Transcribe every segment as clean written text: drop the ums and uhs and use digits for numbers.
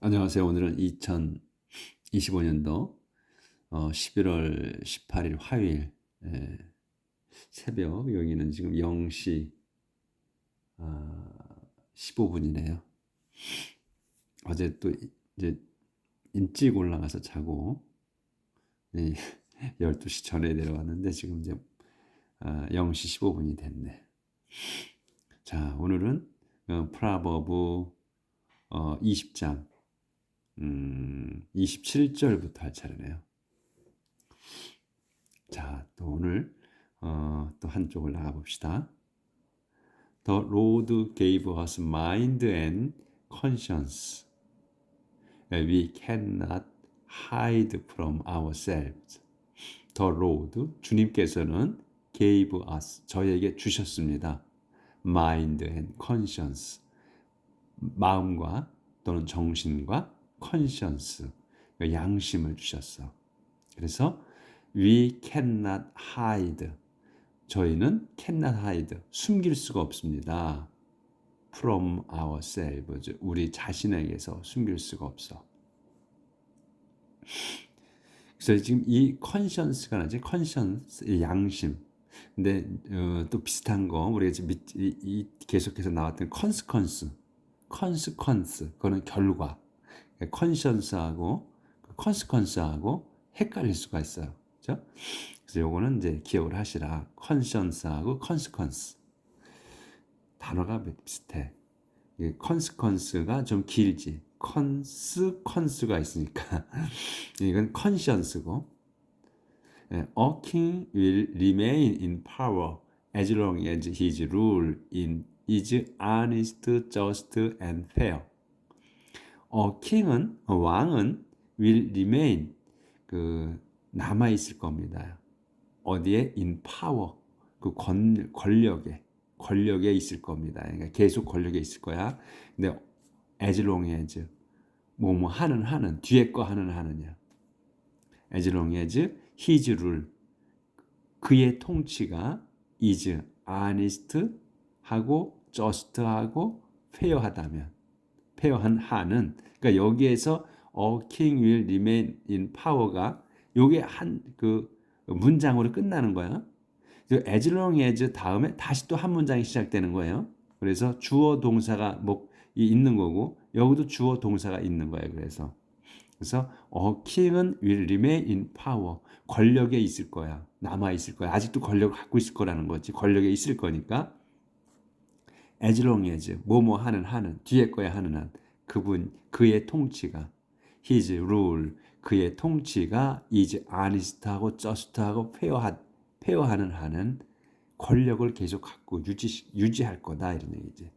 안녕하세요. 오늘은 2025년도 11월 18일 화요일 새벽 여기는 지금 0시 15분이네요. 어제 또 이제 일찍 올라가서 자고 12시 전에 내려왔는데 지금 이제 0시 15분이 됐네. 자, 오늘은 프라버브 20장 27절부터 할 차례네요. 자, 또 오늘 또 한쪽을 나가 봅시다. The Lord gave us mind and conscience. We cannot hide from ourselves. The Lord, 주님께서는 gave us, 저에게 주셨습니다. Mind and conscience, 마음과 또는 정신과 conscience, 양심을 주셨어. 그래서 we cannot hide, 저희는 cannot hide, 숨길 수가 없습니다. from ourselves, 우리 자신에게서 숨길 수가 없어. 그래서 지금 이 conscience가 나지, conscience, 양심. 근데 또 비슷한 거 우리가 지금 계속해서 나왔던 consequence, 그거는 결과. conscience하고 consequence하고 헷갈릴 수가 있어요. 그렇죠? 그래서 요거는 이제 기억을 하시라. conscience하고 consequence. 단어가 비슷해. consequence가 좀 길지. consequence가 있으니까 이건 conscience고. A king will remain in power as long as his rule is honest, just, and fair. king은 왕은 will remain 남아 있을 겁니다. 어디에? in power, 권력에 있을 겁니다. 그러니까 계속 권력에 있을 거야. 근데 as long as 뭐 하는 뒤에 거 하느냐. as long as his rule, 그의 통치가 is honest 하고 just 하고 fair하다면, fair한 하는, 그러니까 여기에서 a king will remain in power가 요게 한 문장으로 끝나는 거야. as long as 다음에 다시 또 한 문장이 시작되는 거예요. 그래서 주어 동사가 있는 거고 여기도 주어 동사가 있는 거예요. 그래서 king은 will remain in power, 권력에 있을 거야. 남아 있을 거야. 아직도 권력을 갖고 있을 거라는 거지. 권력에 있을 거니까 as long as 뭐뭐 하는 뒤에 거에 하는 한 그의 통치가 his rule, 그의 통치가 is honest하고 just하고 페어하는 한은 권력을 계속 갖고 유지할 거다 이런 얘기지.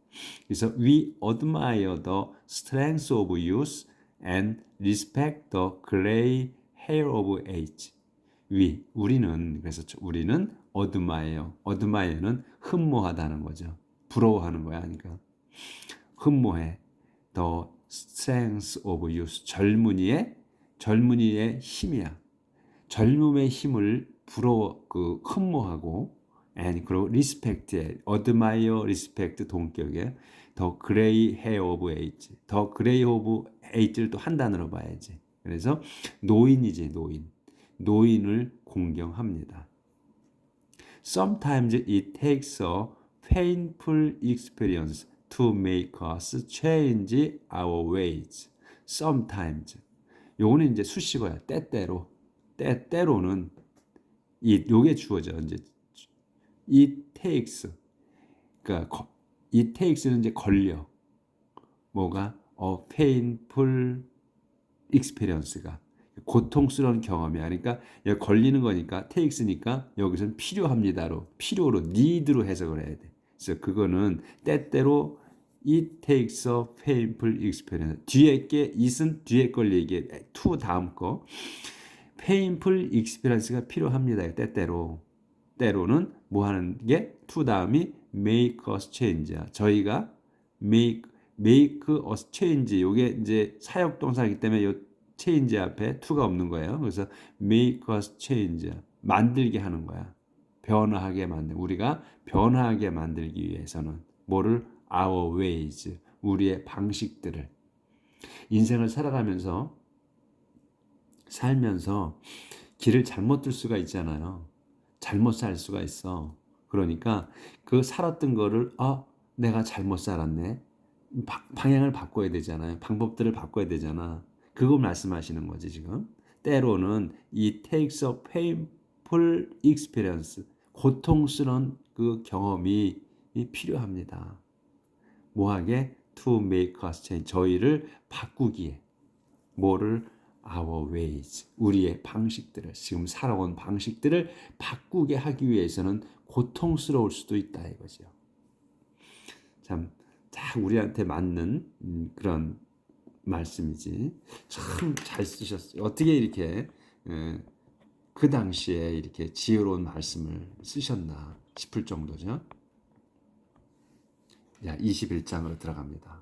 그래서 we admire the strength of youth and respect the gray hair of age. 우리는 admire는 흠모하다는 거죠. 부러워하는 거야. 그러니까 흠모해. The strength of youth, 젊은이의 힘이야. 젊음의 힘을 흠모하고, 그리고 respect에, admire, respect 동격에 the gray hair of age, the gray of age를 또 한 단어로 봐야지. 그래서 노인이지, 노인을 공경합니다. Sometimes it takes a painful experience to make us change our ways. Sometimes. 요거는 이제 수식어야. 때때로는 요게 주어져. 이제 it takes. 그러니까 it takes는 이제 걸려. 뭐가? painful experience가 고통스러운 경험이야. 그러니까 여기 걸리는 거니까 takes니까 여기서는 필요로 need로 해석을 해야 돼. 그래서 그거는 때때로 it takes a painful experience. 뒤에 게 it은 뒤에 걸 얘기해. to 다음 거. painful experience가 필요합니다. 때로는 뭐 하는 게 to 다음이 make us change야. 저희가 make us change. 요게 이제 사역 동사이기 때문에 요 change 앞에 to가 없는 거예요. 그래서 make us change, 만들게 하는 거야. 우리가 변화하게 만들기 위해서는 뭐를? our ways, 우리의 방식들을. 인생을 살면서 길을 잘못 들 수가 있잖아요. 잘못 살 수가 있어. 그러니까 그 살았던 거를 내가 잘못 살았네. 방향을 바꿔야 되잖아요. 방법들을 바꿔야 되잖아. 그거 말씀하시는 거지 지금. 때로는 이 takes a painful experience, 고통스러운 그 경험이 필요합니다. 뭐하게? To make us change, 저희를 바꾸기에. 뭐를? Our ways, 우리의 방식들을, 지금 살아온 방식들을 바꾸게 하기 위해서는 고통스러울 수도 있다 이거죠. 참, 딱 우리한테 맞는 그런 말씀이지. 참 잘 쓰셨어요. 어떻게 이렇게 그 당시에 이렇게 지혜로운 말씀을 쓰셨나 싶을 정도죠. 자, 21장으로 들어갑니다.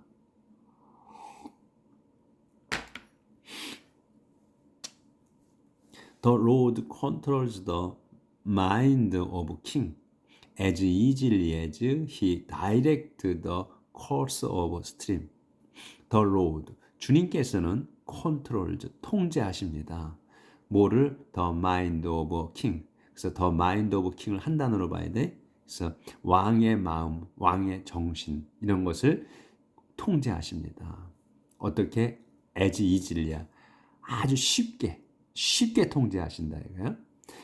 The Lord controls the mind of king as easily as he directs the course of stream. The Lord, 주님께서는 controls, 통제하십니다. 뭐를? The mind of king. 그래서 the mind of king을 한 단어로 봐야 돼. 그래서 왕의 마음, 왕의 정신 이런 것을 통제하십니다. 어떻게? as easily, 아주 쉽게 통제하신다 이거야.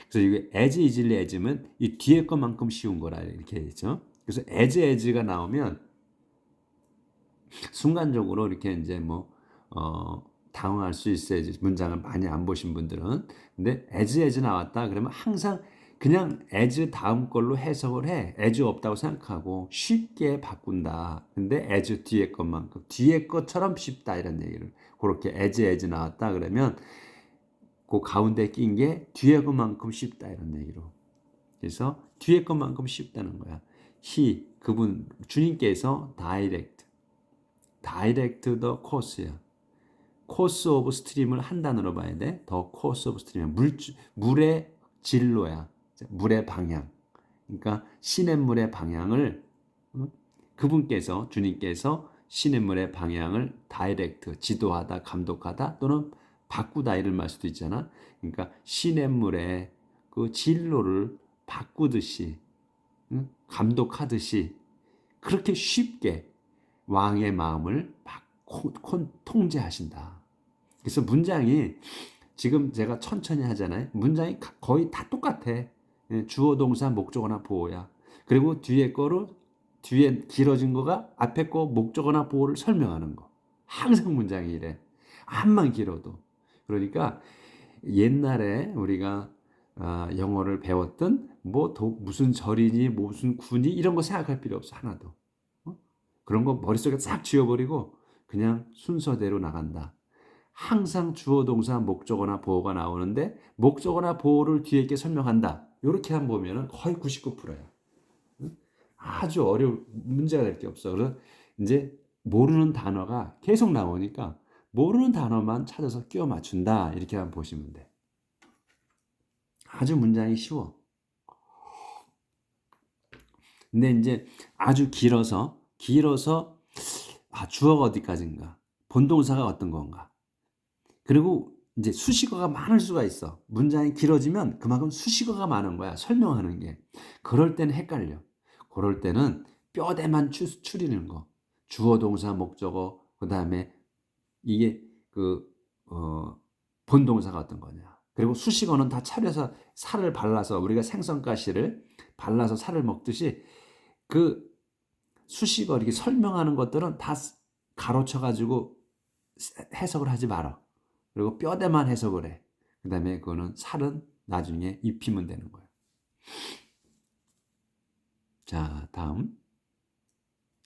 그래서 이게 as easily as면 이 뒤에 것만큼 쉬운 거라 이렇게 했죠. 그래서 as가 나오면 순간적으로 이렇게 이제 당황할 수 있어요. 문장을 많이 안 보신 분들은. 근데 as 나왔다 그러면 항상 그냥 as 다음 걸로 해석을 해. as 없다고 생각하고 쉽게 바꾼다. 근데 as 뒤에 것만큼 뒤에 것처럼 쉽다 이런 얘기를. 그렇게 as 나왔다 그러면 그 가운데 낀 게 뒤에 것만큼 쉽다 이런 얘기로. 그래서 뒤에 것만큼 쉽다는 거야. 그분 주님께서 direct the course야. course of stream을 한 단어로 봐야 돼. the course of stream이야. 물의 진로야. 물의 방향. 그러니까 시냇물의 방향을 그분께서 주님께서 시냇물의 방향을 direct, 지도하다, 감독하다 또는 바꾸다 이런 말 수도 있잖아. 그러니까 시냇물의 그 진로를 바꾸듯이 감독하듯이 그렇게 쉽게 왕의 마음을 통제하신다. 그래서 문장이 지금 제가 천천히 하잖아요. 문장이 거의 다 똑같아. 주어 동사 목적어나 보어야. 그리고 뒤에 길어진 거가 앞에 거 목적어나 보어를 설명하는 거. 항상 문장이 이래. 암만 길어도. 그러니까 옛날에 우리가 영어를 배웠던 무슨 절이니 무슨 군이 이런 거 생각할 필요 없어 하나도. 그런 거 머릿속에 싹 지워버리고 그냥 순서대로 나간다. 항상 주어 동사 목적어나 보어가 나오는데 목적어나 보어를 뒤에 있게 설명한다. 이렇게 한번 보면 거의 99%야. 아주 어려운 문제가 될 게 없어. 그래서 이제 모르는 단어가 계속 나오니까 모르는 단어만 찾아서 끼워 맞춘다. 이렇게 한번 보시면 돼. 아주 문장이 쉬워. 근데 이제 아주 길어서 주어가 어디까지인가? 본동사가 어떤 건가? 그리고 이제 수식어가 많을 수가 있어. 문장이 길어지면 그만큼 수식어가 많은 거야. 설명하는 게. 그럴 때는 헷갈려. 그럴 때는 뼈대만 추리는 거. 주어, 동사, 목적어, 그 다음에 이게 본동사가 어떤 거냐. 그리고 수식어는 다 차려서 살을 발라서 우리가 생선가시를 발라서 살을 먹듯이 그 수식어 이렇게 설명하는 것들은 다 가로쳐가지고 해석을 하지 마라. 그리고 뼈대만 해석을 해. 그 다음에 그거는 살은 나중에 입히면 되는 거예요. 자, 다음.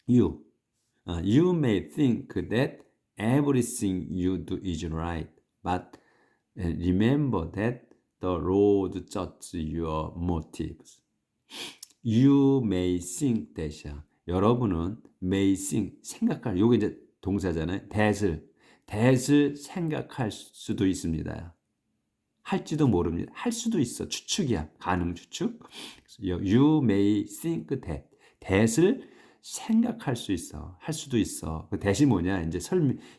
You may think that everything you do is right, but remember that the Lord judges your motives. You may think that이야. 여러분은 may think, 생각할, 요게 이제 동사잖아요. that을 생각할 수도 있습니다. 할지도 모릅니다. 할 수도 있어. 추측이야. 가능 추측. You may think that을 생각할 수 있어. 할 수도 있어. 그 대시 뭐냐? 이제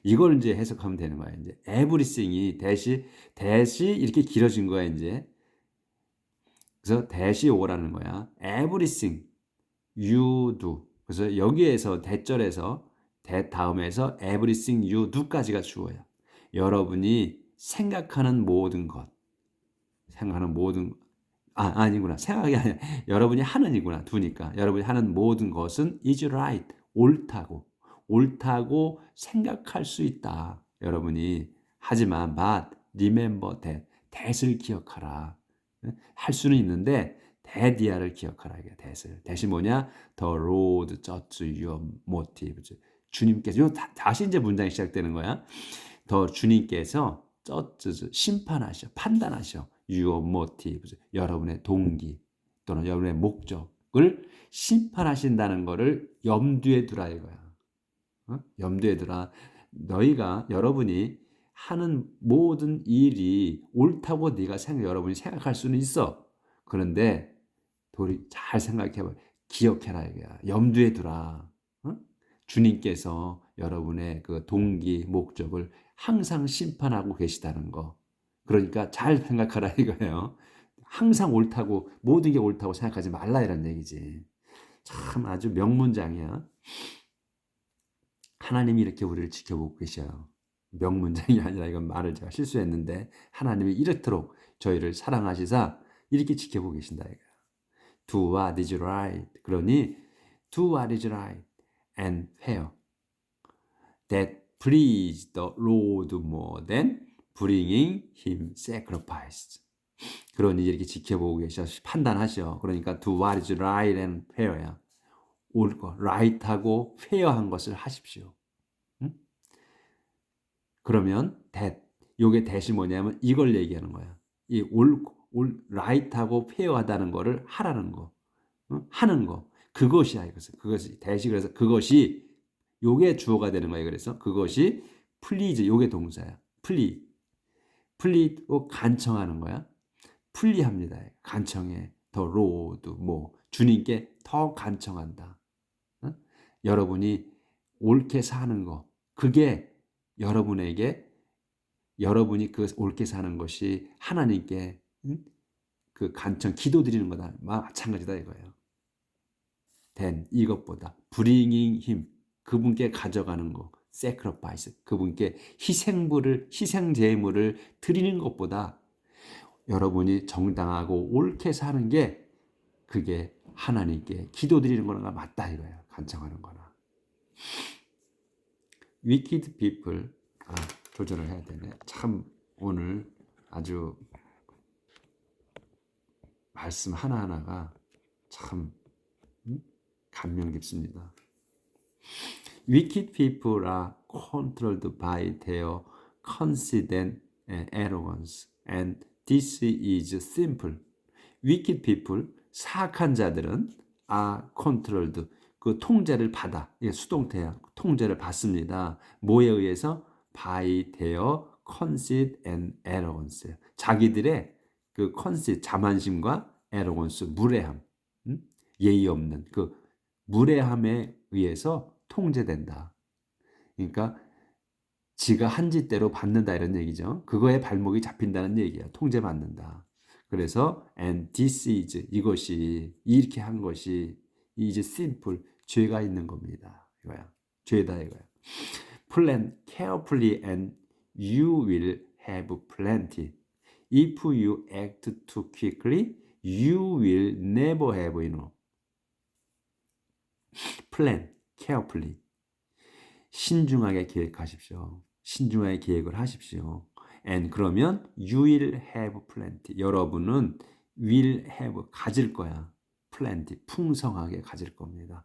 이걸 이제 해석하면 되는 거야. 이제 everything이 대시 이렇게 길어진 거야, 이제. 그래서 대시 오라는 거야. everything you do. 그래서 여기에서 대절에서 대 다음에서 everything you do까지가 주어야. 여러분이 생각하는 모든 것. 생각하는 모든 아니구나. 생각이 아니라 여러분이 하는이구나. 두니까. 여러분이 하는 모든 것은 is right. 옳다고 생각할 수 있다. 여러분이 하지만 but remember that을 기억하라. 할 수는 있는데 that이야를 기억하라. 이게 that이 뭐냐? The road judge your motives. 주님께서 다시 이제 문장이 시작되는 거야. 더 주님께서 심판하셔, 판단하셔. Your motives, 여러분의 동기 또는 여러분의 목적을 심판하신다는 것을 염두에 두라 이거야. 염두에 두라. 여러분이 하는 모든 일이 옳다고 여러분이 생각할 수는 있어. 그런데 잘 생각해봐. 기억해라 이거야. 염두에 두라. 주님께서 여러분의 그 동기, 목적을 항상 심판하고 계시다는 거. 그러니까 잘 생각하라 이거예요. 항상 옳다고, 모든 게 옳다고 생각하지 말라 이런 얘기지. 참 아주 명문장이야. 하나님이 이렇게 우리를 지켜보고 계셔요. 명문장이 아니라 이건 말을 제가 실수했는데 하나님이 이렇도록 저희를 사랑하시사 이렇게 지켜보고 계신다 이거야. Do what is right. 그러니 do what is right and fair. That please the Lord more than bringing him sacrifice. 그러니 이렇게 지켜보고 계셔. 판단하셔. 그러니까 do what is right and fair야. 옳고 right하고 fair한 것을 하십시오. 응? 그러면 요게 that이 뭐냐면 이걸 얘기하는 거야. 이 right하고 fair하다는 거를 하라는 거. 응? 하는 거. 그것이야 이것은. 그것이 that이 그래서 그것이 요게 주어가 되는 거예요. 그래서 그것이 please 요게 동사야. please로 간청하는 거야. 플리합니다. 간청해. 더 로드 주님께 더 간청한다. 여러분이 옳게 사는 거. 그게 여러분이 그 옳게 사는 것이 하나님께 그 간청 기도드리는 거다. 마찬가지다 이거예요. 이것보다 bringing him 그분께 가져가는 거. sacrifice 그분께 희생제물을 드리는 것보다 여러분이 정당하고 옳게 사는 게 그게 하나님께 기도드리는 거나 맞다 이거예요. 간청하는 거나. wicked people 조절을 해야 되네. 참 오늘 아주 말씀 하나하나가 참 감명 깊습니다. Wicked people are controlled by their conceit and arrogance, and this is simple. Wicked people, 사악한 자들은 are controlled, 그 통제를 받아. 이게 수동태야. 통제를 받습니다. 뭐에 의해서? by their conceit and arrogance. 자기들의 그 conceit, 자만심과 arrogance, 무례함, 예의 없는 그 무례함에 의해서 통제된다. 그러니까 지가 한 짓대로 받는다 이런 얘기죠. 그거에 발목이 잡힌다는 얘기야. 통제받는다. 그래서 and this is 이것이 이렇게 한 것이 is simple 죄가 있는 겁니다. 이거야. 죄다 이거야. Plan carefully and you will have plenty. If you act too quickly, you will never have enough. Plan carefully. 신중하게 계획하십시오. 신중하게 계획을 하십시오. And 그러면 you will have plenty. 여러분은 will have 가질 거야. plenty 풍성하게 가질 겁니다.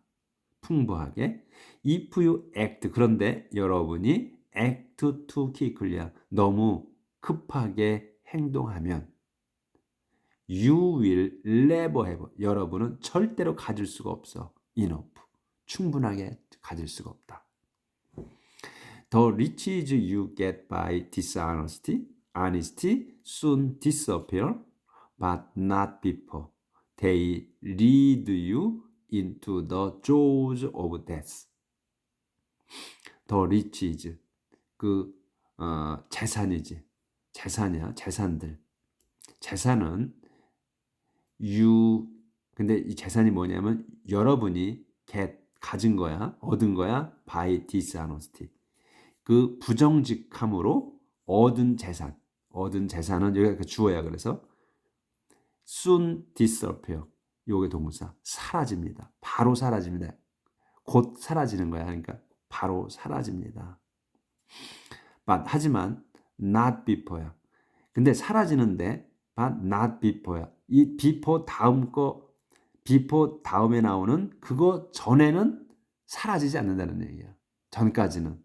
풍부하게. If you act 그런데 여러분이 act too quickly 너무 급하게 행동하면 you will never have 여러분은 절대로 가질 수가 없어. enough 충분하게 가질 수가 없다. The riches you get by honesty soon disappear, but not before. They lead you into the jaws of death. The riches 그 재산이지. 재산이야. 재산들. 재산은 근데 이 재산이 뭐냐면 여러분이 가진 거야. 얻은 거야. by dishonesty. 그 부정직함으로 얻은 재산. 얻은 재산은 여기가 주어야. 그래서 soon disappear. 요게 동사. 사라집니다. 바로 사라집니다. 곧 사라지는 거야. 그러니까 바로 사라집니다. 하지만 not before야. 근데 사라지는데 but not before야. 이 before before 다음에 나오는 그거 전에는 사라지지 않는다는 얘기야. 전까지는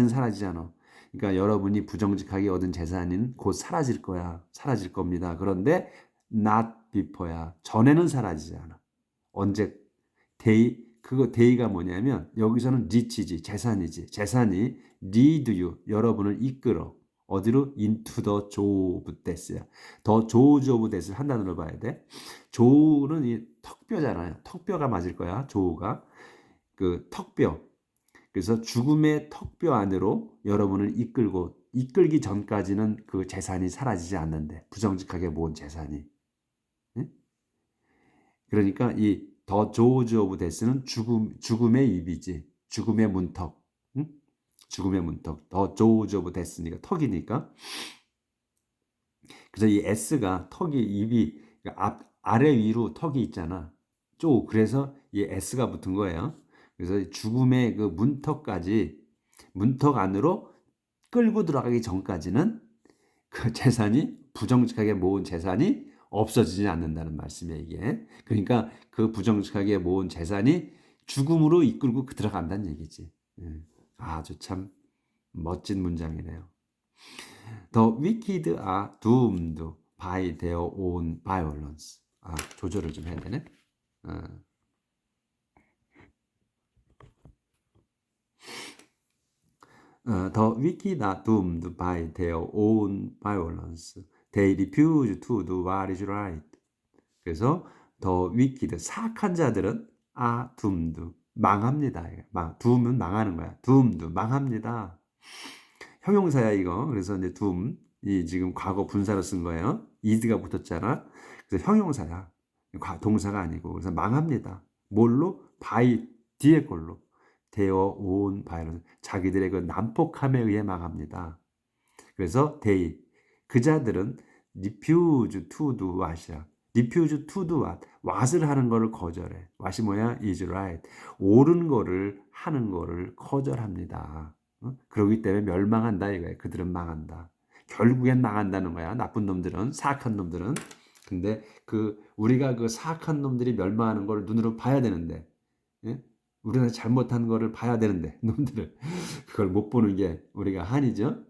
사라지지 않아. 그러니까 여러분이 부정직하게 얻은 재산은 곧 사라질 거야. 사라질 겁니다. 그런데 not before야. 전에는 사라지지 않아. 언제 그거 day가 뭐냐면 여기서는 rich지 재산이지. 재산이 lead you 여러분을 이끌어. 어디로? into the jaws of death야. the jaws of death를 한 단어로 봐야 돼. jaw는 이 턱뼈잖아요. 턱뼈가 맞을 거야. jaw가 그 턱뼈. 그래서 죽음의 턱뼈 안으로 여러분을 이끌기 전까지는 그 재산이 사라지지 않는데 부정직하게 모은 재산이. 응? 그러니까 이 더 조지 오브 데스는 죽음의 입이지. 죽음의 문턱. 응? 죽음의 문턱. 더 조지 오브 데스니까 턱이니까. 그래서 이 S가 턱이 입이 아래 위로 턱이 있잖아. 그래서 이 S가 붙은 거예요. 그래서 죽음의 그 문턱 안으로 끌고 들어가기 전까지는 그 재산이 부정직하게 모은 재산이 없어지지 않는다는 말씀이에요, 이게. 그러니까 그 부정직하게 모은 재산이 죽음으로 이끌고 들어간다는 얘기지. 아주 참 멋진 문장이네요. The wicked are doomed by their own violence. 조절을 좀 해야 되네. The wicked are doomed by their own violence. They refuse to do what is right. 그래서 the wicked, 사악한 자들은 are doomed, 망합니다. doom은 망하는 거야. doomed, 망합니다. 형용사야 이거. 그래서 이제 doom, 이 지금 과거 분사로 쓴 거예요. is가 붙었잖아. 그래서 형용사야. 동사가 아니고. 그래서 망합니다. 뭘로? by 뒤에 걸로. their own violence. 자기들의 그 난폭함에 의해 망합니다. 그래서 they, 그 자들은 refuse to do what이야. refuse to do what. what을 하는 거를 거절해. what이 뭐야? is right. 옳은 거를 하는 거를 거절합니다. 그러기 때문에 멸망한다 이거야. 그들은 망한다. 결국엔 망한다는 거야. 나쁜 놈들은, 사악한 놈들은. 근데 우리가 그 사악한 놈들이 멸망하는 걸 눈으로 봐야 되는데, 예? 우리가 잘못한 거를 봐야 되는데, 놈들을 그걸 못 보는 게 우리가 한이죠.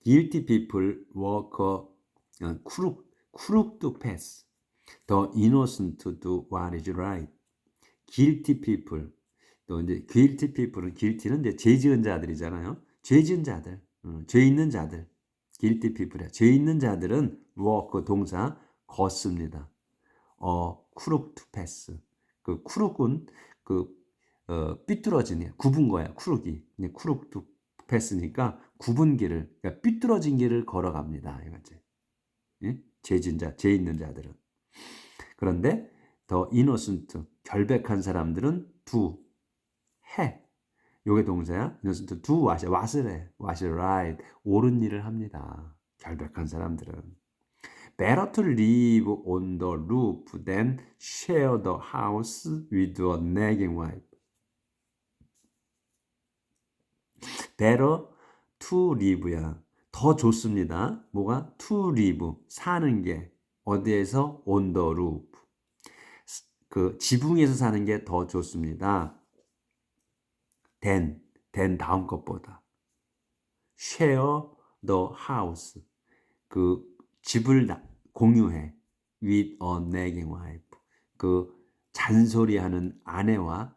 Guilty people walk a crooked path. The innocent do what is right. Guilty people. 또 이제 guilty people은 guilty는 이제 죄 지은 자들이잖아요. 죄 지은 자들, 죄 있는 자들. guilty people이야. 죄 있는 자들은 walk 동사 걷습니다. crooked path. 그 crook은 삐뚤어진 굽은 거야. crook이. crooked path니까 굽은 길을, 그러니까 삐뚤어진 길을 걸어갑니다. 이거지. 예? 죄 있는 자들은. 그런데 더 innocent, 결백한 사람들은 do, 해. 요게 동사야. innocent do what을 해. what's right. 옳은 일을 합니다. 결백한 사람들은. Better to live on the roof than share the house with a nagging wife. Better to live야. 더 좋습니다. 뭐가? To live. 사는 게. 어디에서? On the roof. 그 지붕에서 사는 게 더 좋습니다. than 다음 것보다. Share the house. 그 집을 공유해. with a nagging wife. 그 잔소리하는 아내와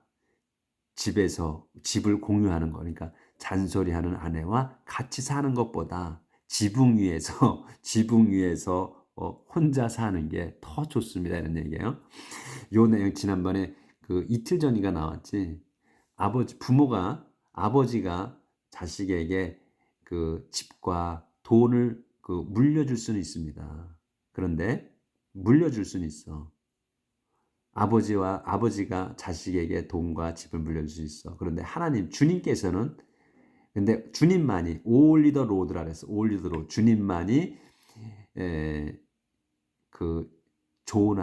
집을 공유하는 거니까 잔소리하는 아내와 같이 사는 것보다 지붕 위에서 지붕 위에서 혼자 사는 게 더 좋습니다. 이런 얘기예요. 요 내용 지난번에 그 이틀 전인가 나왔지. 아버지가 자식에게 그 집과 돈을 그 물려줄 수는 있습니다. 그런데 물려줄 수는 있어. 아버지가 자식에게 돈과 집을 물려줄 수 있어. 그런데 주님께서는 근데 주님만이 only the Lord라 그랬어. only the Lord. 주님만이 그 좋은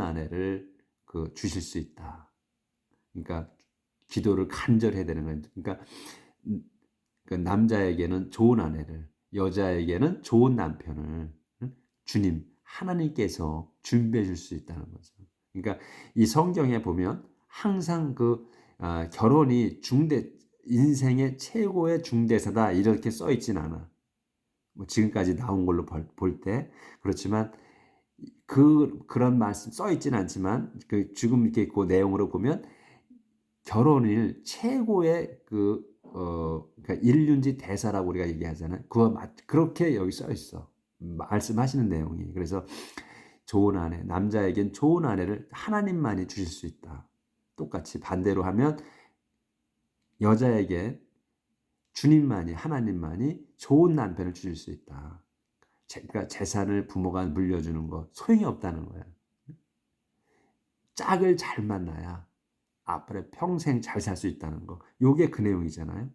아내를 그 주실 수 있다. 그러니까 기도를 간절히 해야 되는 거예요. 그러니까 그 남자에게는 좋은 아내를, 여자에게는 좋은 남편을 주님 하나님께서 준비해 줄 수 있다는 거죠. 그러니까 이 성경에 보면 항상 결혼이 인생의 최고의 중대사다 이렇게 써 있진 않아. 뭐 지금까지 나온 걸로 볼 때 그렇지만 그런 말씀 써 있진 않지만 지금 이렇게 그 내용으로 보면 결혼일 최고의 그러니까 일륜지 대사라고 우리가 얘기하잖아요. 그렇게 여기 써 있어. 말씀하시는 내용이. 그래서 좋은 아내, 남자에겐 좋은 아내를 하나님만이 주실 수 있다. 똑같이 반대로 하면 여자에게 하나님만이 좋은 남편을 주실 수 있다. 그러니까 재산을 부모가 물려주는 거 소용이 없다는 거야. 짝을 잘 만나야 앞으로 평생 잘 살 수 있다는 거. 요게 그 내용이잖아요.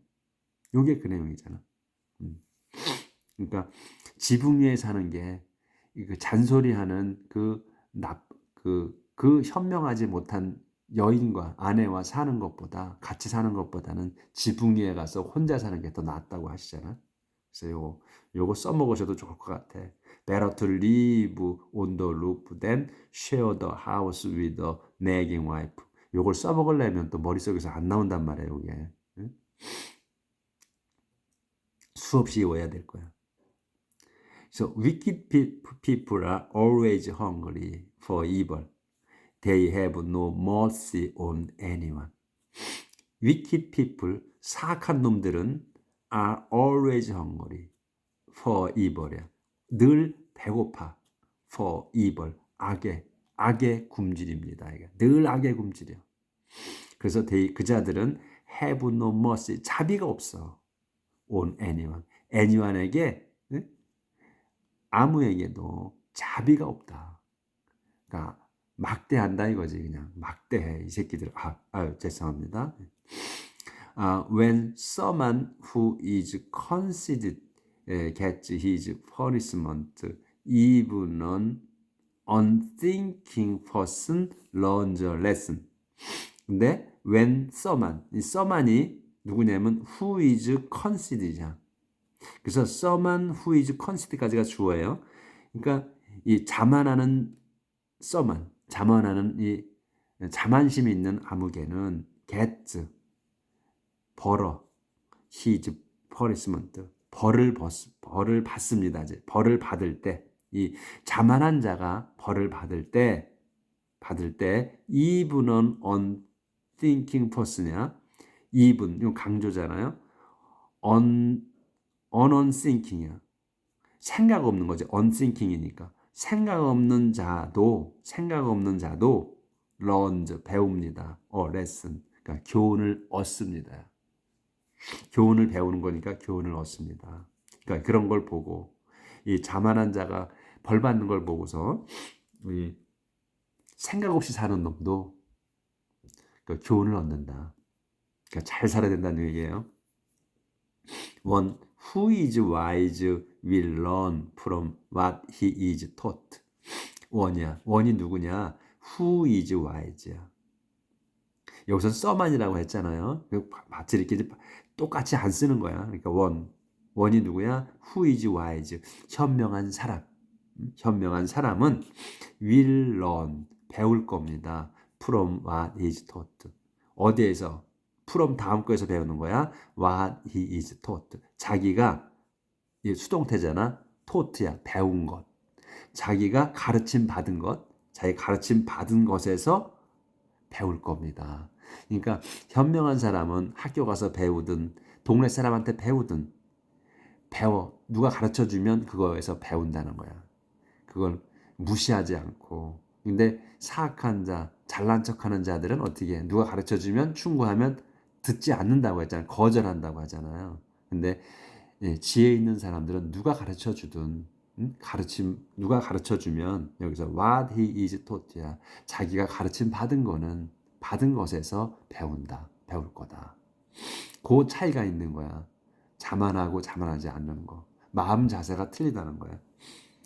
요게 그 내용이잖아. 그러니까 지붕 위에 사는 게 잔소리하는 그 현명하지 못한 여인과 아내와 사는 것보다 같이 사는 것보다는 지붕 위에 가서 혼자 사는 게 더 낫다고 하시잖아. 그래서 요거 써먹으셔도 좋을 것 같아. Better to live on the roof than share the house with a nagging wife. 요걸 써먹으려면 또 머릿속에서 안 나온단 말이에요. 이게 수없이 외워야 될 거야. So wicked people are always hungry for evil. They have no mercy on anyone. Wicked people, 사악한 놈들은 are always hungry for evil이야. 늘 배고파. for evil, 악의 굶주립니다. 늘 악의 굶주려. 그래서 그 자들은 have no mercy, 자비가 없어. on anyone, anyone에게 아무에게도 자비가 없다. 그러니까 막대한다 이거지. 그냥 막대해 이 새끼들. 죄송합니다. When someone who is conceited gets his punishment, even an unthinking person learns a lesson. 근데 when 이 someone이 누구냐면 who is conceited이야. 그래서 someone who is conceited까지가 주어예요. 그러니까 이 자만하는 이 자만심이 있는 아무개는 gets 벌어 his punishment 벌을 받습니다. 이제 벌을 받을 때 이 자만한 자가 벌을 받을 때 even은 unthinking person이야. even 이건 강조잖아요. unthinking이야. 생각 없는 거지. unthinking이니까. 생각 없는 자도 learns 배웁니다. lesson. 그러니까 교훈을 얻습니다. 교훈을 배우는 거니까 교훈을 얻습니다. 그러니까 그런 걸 보고 이 자만한 자가 벌 받는 걸 보고서 생각 없이 사는 놈도 교훈을 얻는다. 그러니까 잘 살아야 된다는 얘기예요. One who is wise will learn from what he is taught. 원이 누구냐? Who is wise야. 여기서 써만이라고 했잖아요. 마치 이렇게 똑같이 안 쓰는 거야. 그러니까 원이 누구야? Who is wise. 현명한 사람은 will learn. 배울 겁니다. From what he is taught. 어디에서? from 다음 거에서 배우는 거야. What he is taught. 자기가 수동태잖아. taught야. 배운 것. 자기가 가르침 받은 것에서 배울 겁니다. 그러니까 현명한 사람은 학교 가서 배우든 동네 사람한테 배우든 배워. 누가 가르쳐 주면 그거에서 배운다는 거야. 그걸 무시하지 않고. 근데 사악한 자, 잘난 척하는 자들은 어떻게 해? 누가 가르쳐 주면 충고하면 듣지 않는다고 했잖아요. 거절한다고 하잖아요. 근데 지혜 있는 사람들은 누가 가르쳐 주든 가르침 누가 가르쳐 주면 여기서 what he is taught야. 자기가 가르침 받은 거는 받은 것에서 배운다. 배울 거다. 그 차이가 있는 거야. 자만하고 자만하지 않는 거. 마음 자세가 틀리다는 거야.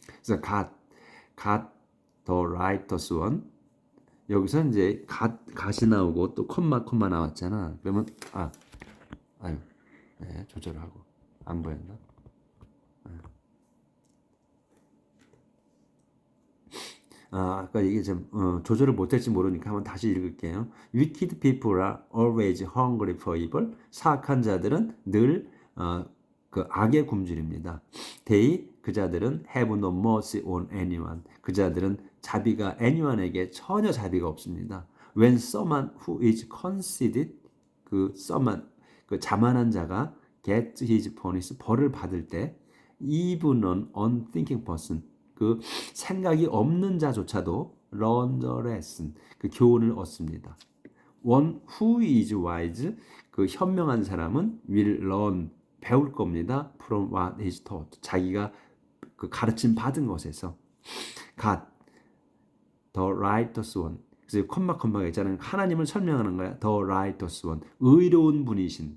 그래서 got the righteous one. 여기서 이제 gat이 나오고 또 콤마 나왔잖아. 그러면 아유, 네, 조절하고 안 보였나? 아까 이게 좀 조절을 못할지 모르니까 한번 다시 읽을게요. Wicked people are always hungry for evil. 사악한 자들은 늘 그 악의 굶주립니다. They 그 자들은 have no mercy on anyone. 그 자들은 자비가 anyone에게 전혀 자비가 없습니다. When someone who is conceited 그 someone 그 자만한 자가 get his punishment 벌을 받을 때 even an unthinking person 그 생각이 없는 자조차도 learn the lesson 그 교훈을 얻습니다. One who is wise 그 현명한 사람은 will learn 배울 겁니다. From what is taught 자기가 그 가르침 받은 것에서 God the righteous one 그래서 콤마가 있잖아요. 하나님을 설명하는 거야. The righteous one 의로운 분이신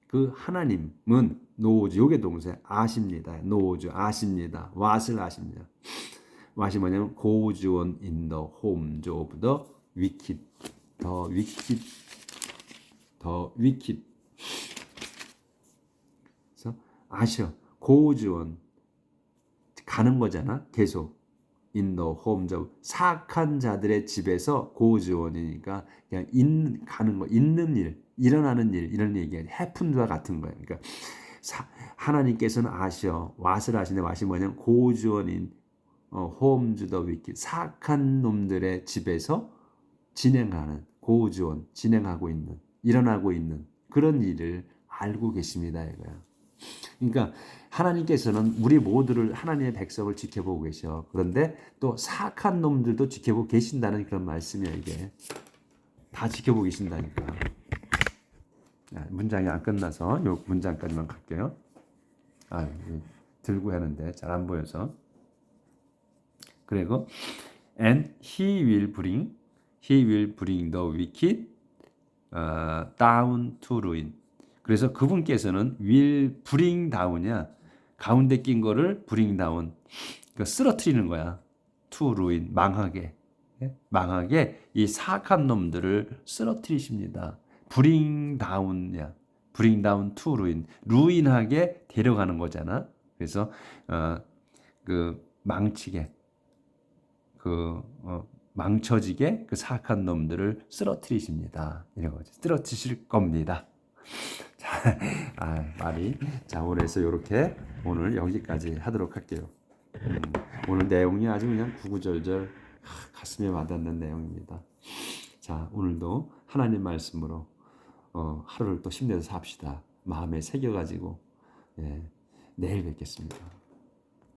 그 하나님은 knows 요게 동사 아십니다. knows 아십니다. what을 아십니다. what이 뭐냐면 goes on in the homes of the wicked. the wicked. 그래서 아셔. goes on 가는 거잖아. 계속. in the homes of 사악한 자들의 집에서 goes on이니까 그냥 가는 거, 있는 일, 일어나는 일 이런 얘기야. happened와 같은 거야. 그러니까 하나님께서는 아셔. what을 아시는데 what이 뭐냐면 goes on in homes of the wicked 사악한 놈들의 집에서 진행하는 goes on 진행하고 있는 일어나고 있는 그런 일을 알고 계십니다. 이거야. 그러니까 하나님께서는 우리 모두를 하나님의 백성을 지켜보고 계셔. 그런데 또 사악한 놈들도 지켜보고 계신다는 그런 말씀이야. 이게 다 지켜보고 계신다니까. 문장이 안 끝나서 이 문장까지만 갈게요. 들고 하는데 잘 안 보여서. 그리고 and he will bring the wicked down to ruin. 그래서 그분께서는 will bring down이야. 가운데 낀 거를 bring down. 그러니까 쓰러뜨리는 거야. to ruin 망하게. 망하게 이 사악한 놈들을 쓰러뜨리십니다. bring down이야. bring down to ruin. ruin하게 데려가는 거잖아. 그래서 그 망치게 망쳐지게 그 사악한 놈들을 쓰러뜨리십니다. 이런 거지. 쓰러뜨리실 겁니다. 자, 말이 자 오늘에서 이렇게 오늘 여기까지 하도록 할게요. 오늘 내용이 아주 그냥 구구절절 가슴에 와닿는 내용입니다. 자 오늘도 하나님 말씀으로 하루를 또 힘내서 삽시다. 마음에 새겨가지고 내일 뵙겠습니다.